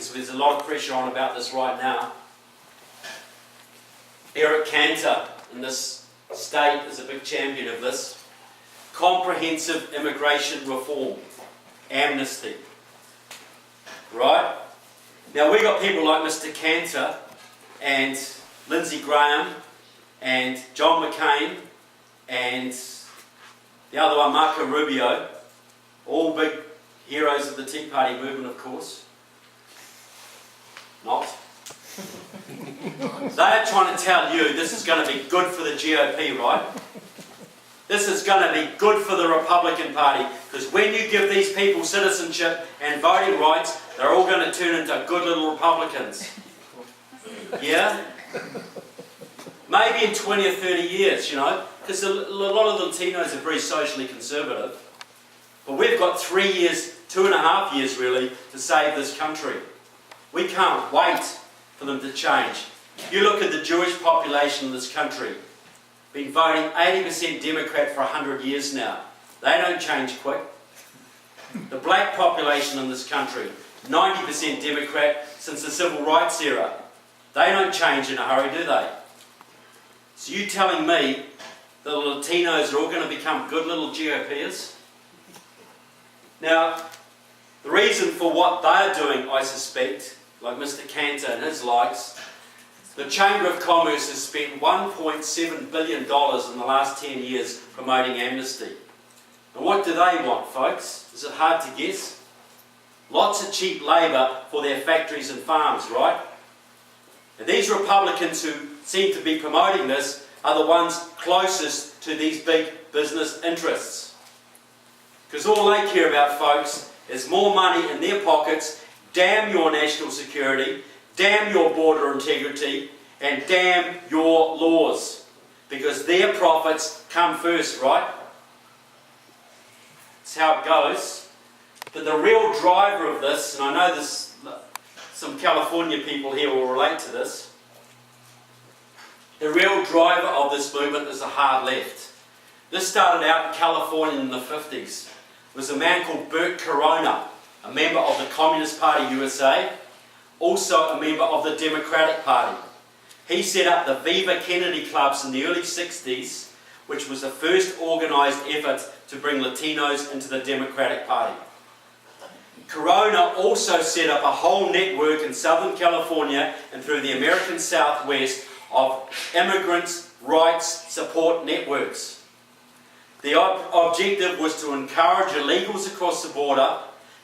because there's a lot of pressure on about this right now. Eric Cantor in this state is a big champion of this. Comprehensive immigration reform, amnesty. Right? Now we've got people like Mr. Cantor and Lindsey Graham and John McCain and the other one, Marco Rubio, all big heroes of the Tea Party movement, of course. Not. They are trying to tell you this is going to be good for the GOP, right? This is going to be good for the Republican Party, because when you give these people citizenship and voting rights, they're all going to turn into good little Republicans. Yeah? Maybe in 20 or 30 years, you know, because a lot of the Latinos are very socially conservative. But we've got 3 years, 2.5 years really, to save this country. We can't wait for them to change. You look at the Jewish population in this country, been voting 80% Democrat for 100 years now. They don't change quick. The black population in this country, 90% Democrat since the Civil Rights era. They don't change in a hurry, do they? So you telling me that the Latinos are all going to become good little GOPers? Now, the reason for what they're doing, I suspect, like Mr. Cantor and his likes, the Chamber of Commerce has spent $1.7 billion in the last 10 years promoting amnesty. And what do they want, folks? Is it hard to guess? Lots of cheap labour for their factories and farms, right? And these Republicans who seem to be promoting this are the ones closest to these big business interests. Because all they care about, folks, is more money in their pockets. Damn your national security, damn your border integrity, and damn your laws. Because their profits come first, right? That's how it goes. But the real driver of this, and I know there's some California people here will relate to this, the real driver of this movement is the hard left. This started out in California in the 50s. It was a man called Bert Corona, a member of the Communist Party USA, also a member of the Democratic Party. He set up the Viva Kennedy clubs in the early 60s, which was the first organised effort to bring Latinos into the Democratic Party. Corona also set up a whole network in Southern California and through the American Southwest of immigrants' rights support networks. The objective was to encourage illegals across the border,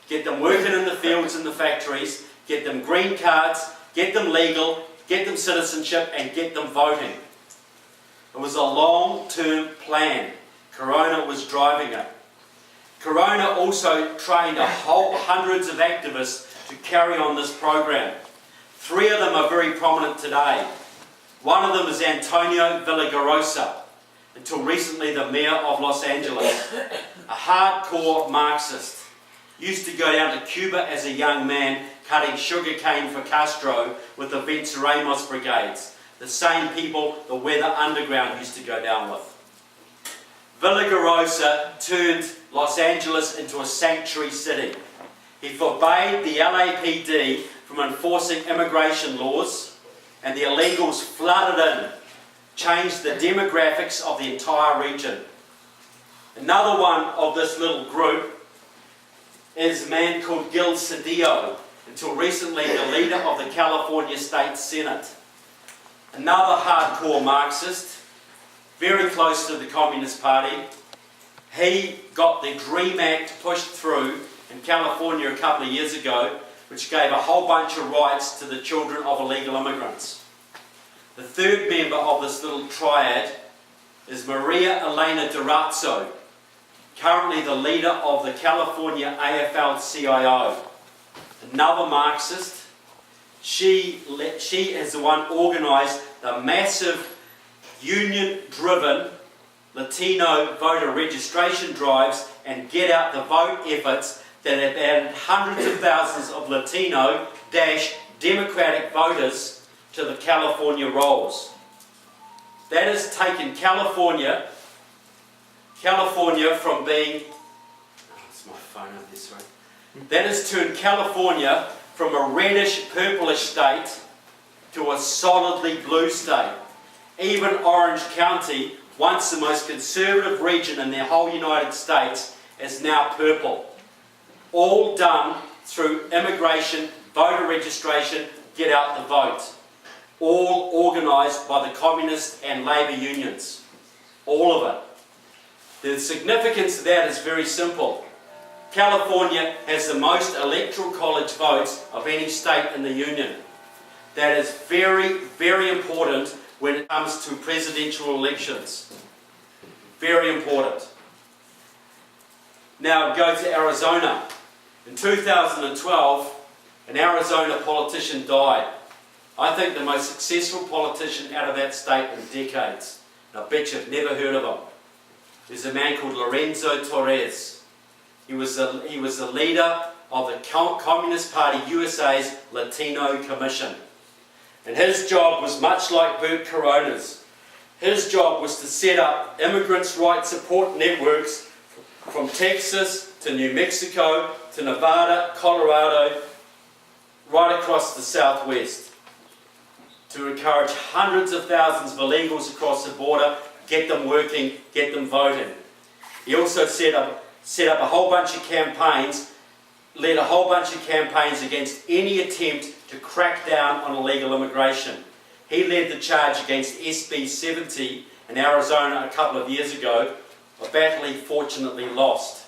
get them working in the fields and the factories, get them green cards, get them legal, get them citizenship, and get them voting. It was a long-term plan. Corona was driving it. Corona also trained hundreds of activists to carry on this program. 3 of them are very prominent today. One of them is Antonio Villaraigosa, until recently the mayor of Los Angeles, a hardcore Marxist. Used to go down to Cuba as a young man, cutting sugarcane for Castro with the Venceremos brigades, the same people the Weather Underground used to go down with. Villaraigosa turned Los Angeles into a sanctuary city. He forbade the LAPD from enforcing immigration laws, and the illegals flooded in, changed the demographics of the entire region. Another one of this little group is a man called Gil Cedillo, until recently the leader of the California State Senate. Another hardcore Marxist, very close to the Communist Party. He got the DREAM Act pushed through in California a couple of years ago, which gave a whole bunch of rights to the children of illegal immigrants. The third member of this little triad is Maria Elena Durazo, currently the leader of the California AFL-CIO. Another Marxist. She is the one organised the massive union-driven Latino voter registration drives and get out the vote efforts that have added hundreds of thousands of Latino-Democratic voters to the California rolls. That has taken California from being... Oh, it's my phone up this way. That has turned California from a reddish, purplish state to a solidly blue state. Even Orange County, once the most conservative region in their whole United States, is now purple. All done through immigration, voter registration, get out the vote. All organised by the communist and labour unions. All of it. The significance of that is very simple. California has the most electoral college votes of any state in the union. That is very, very important when it comes to presidential elections. Very important. Now go to Arizona. In 2012, an Arizona politician died. I think the most successful politician out of that state in decades. And I bet you've never heard of him. There's a man called Lorenzo Torres. He was the leader of the Communist Party USA's Latino Commission. And his job was much like Bert Corona's. His job was to set up immigrants' rights support networks from Texas to New Mexico to Nevada, Colorado, right across the Southwest, to encourage hundreds of thousands of illegals across the border, get them working, get them voting. He also set up a whole bunch of campaigns, led a whole bunch of campaigns against any attempt to crack down on illegal immigration. He led the charge against SB 70 in Arizona a couple of years ago, a battle he fortunately lost.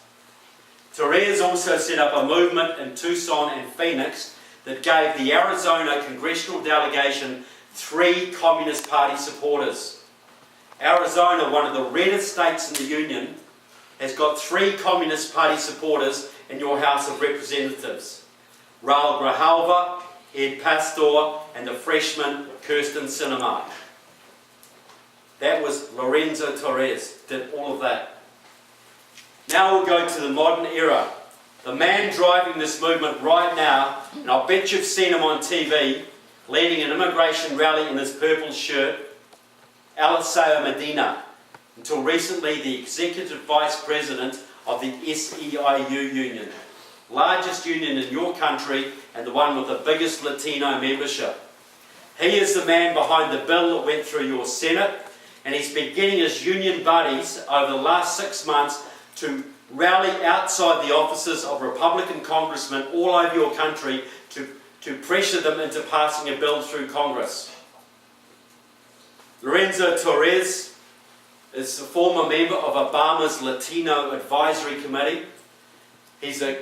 Torres also set up a movement in Tucson and Phoenix that gave the Arizona congressional delegation 3 Communist Party supporters. Arizona, one of the reddest states in the Union, has got 3 Communist Party supporters in your House of Representatives. Raul Grijalva, Ed Pastor, and the freshman Kirsten Sinema. That was Lorenzo Torres, did all of that. Now we'll go to the modern era. The man driving this movement right now, and I'll bet you've seen him on TV, leading an immigration rally in his purple shirt, Eliseo Medina, until recently the Executive Vice President of the SEIU Union, largest union in your country and the one with the biggest Latino membership. He is the man behind the bill that went through your Senate, and he's been getting his union buddies over the last 6 months to rally outside the offices of Republican congressmen all over your country to pressure them into passing a bill through Congress. Lorenzo Torres is a former member of Obama's Latino Advisory Committee. He's a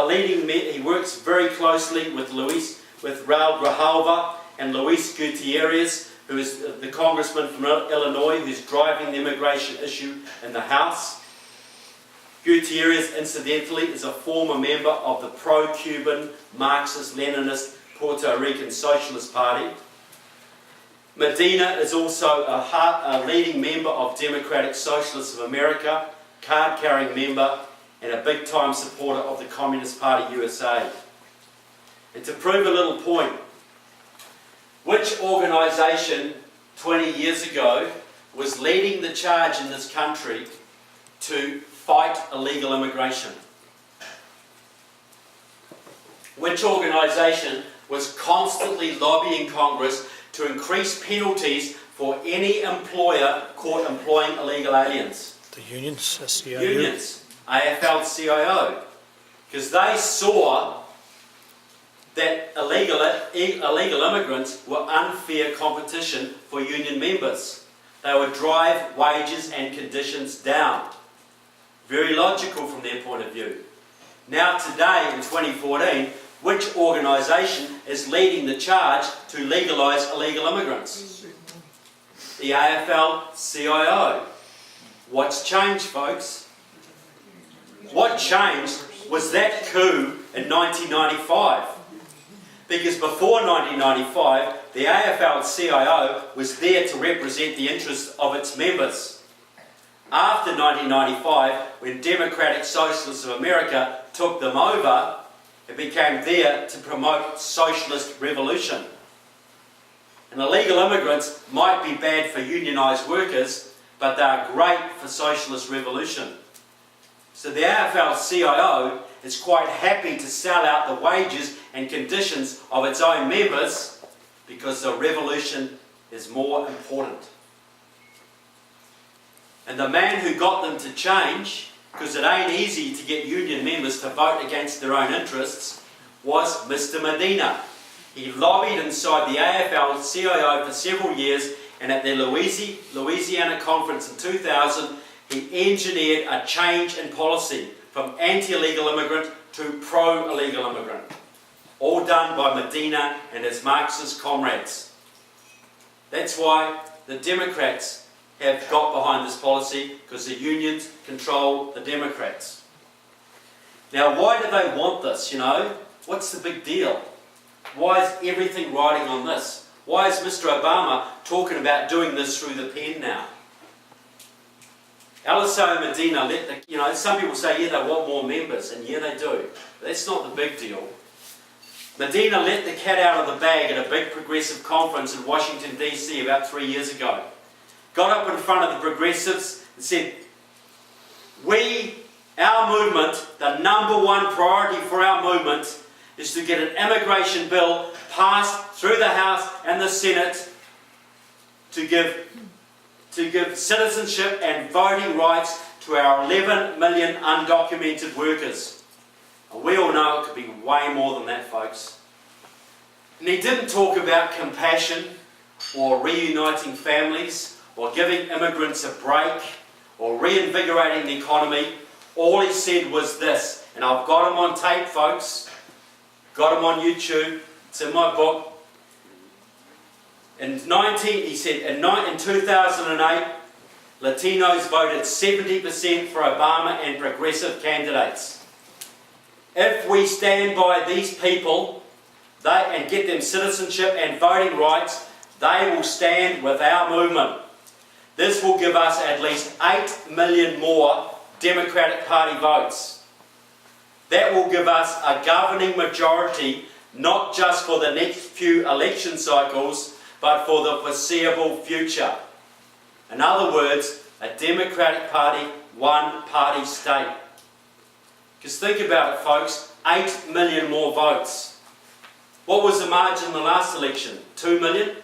leading man. He works very closely with Raul Grijalva and Luis Gutierrez, who is the congressman from Illinois who's driving the immigration issue in the House. Gutierrez, incidentally, is a former member of the pro-Cuban, Marxist-Leninist Puerto Rican Socialist Party. Medina is also a leading member of Democratic Socialists of America, card-carrying member, and a big-time supporter of the Communist Party USA. And to prove a little point, which organisation 20 years ago was leading the charge in this country to fight illegal immigration? Which organisation was constantly lobbying Congress to increase penalties for any employer caught employing illegal aliens? The unions, SCIO. Unions, AFL-CIO. Because they saw that illegal immigrants were unfair competition for union members. They would drive wages and conditions down. Very logical from their point of view. Now today, in 2014, which organisation is leading the charge to legalise illegal immigrants? The AFL-CIO. What's changed, folks? What changed was that coup in 1995. Because before 1995, the AFL-CIO was there to represent the interests of its members. After 1995, when Democratic Socialists of America took them over, it became there to promote socialist revolution. And illegal immigrants might be bad for unionised workers, but they are great for socialist revolution. So the AFL-CIO is quite happy to sell out the wages and conditions of its own members because the revolution is more important. And the man who got them to change, because it ain't easy to get union members to vote against their own interests, was Mr. Medina. He lobbied inside the AFL-CIO for several years, and at their Louisiana conference in 2000, he engineered a change in policy from anti-illegal immigrant to pro-illegal immigrant. All done by Medina and his Marxist comrades. That's why the Democrats have got behind this policy, because the unions control the Democrats. Now, why do they want this, you know? What's the big deal? Why is everything riding on this? Why is Mr. Obama talking about doing this through the pen now? Aliso Medina let the, you know, some people say, yeah, they want more members, and yeah, they do. But that's not the big deal. Medina let the cat out of the bag at a big progressive conference in Washington, D.C. about 3 years ago. Got up in front of the progressives and said, our movement, the number one priority for our movement is to get an immigration bill passed through the House and the Senate to give citizenship and voting rights to our 11 million undocumented workers. And we all know it could be way more than that, folks. And he didn't talk about compassion or reuniting families or giving immigrants a break or reinvigorating the economy. All he said was this, and I've got him on tape, folks, got him on YouTube, it's in my book. He said, in 2008, Latinos voted 70% for Obama and progressive candidates. If we stand by these people and get them citizenship and voting rights, they will stand with our movement. This will give us at least 8 million more Democratic Party votes. That will give us a governing majority, not just for the next few election cycles, but for the foreseeable future. In other words, a Democratic Party, one-party state. Because think about it, folks, 8 million more votes. What was the margin in the last election? 2 million?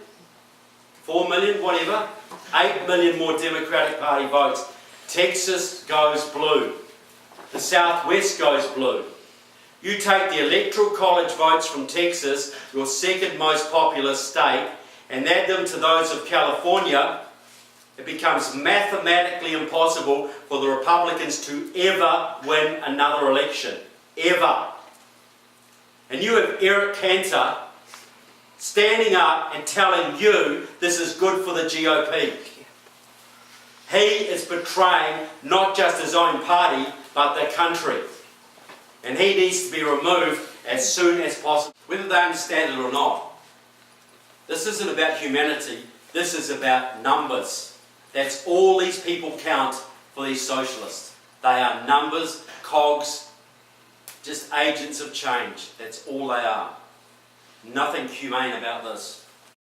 4 million? Whatever. 8 million more Democratic Party votes. Texas goes blue. The Southwest goes blue. You take the Electoral College votes from Texas, your second most populous state, and add them to those of California, it becomes mathematically impossible for the Republicans to ever win another election. Ever. And you have Eric Cantor standing up and telling you this is good for the GOP. He is betraying not just his own party, but the country. And he needs to be removed as soon as possible, whether they understand it or not. This isn't about humanity, this is about numbers. That's all these people count for these socialists. They are numbers, cogs, just agents of change. That's all they are. Nothing humane about this.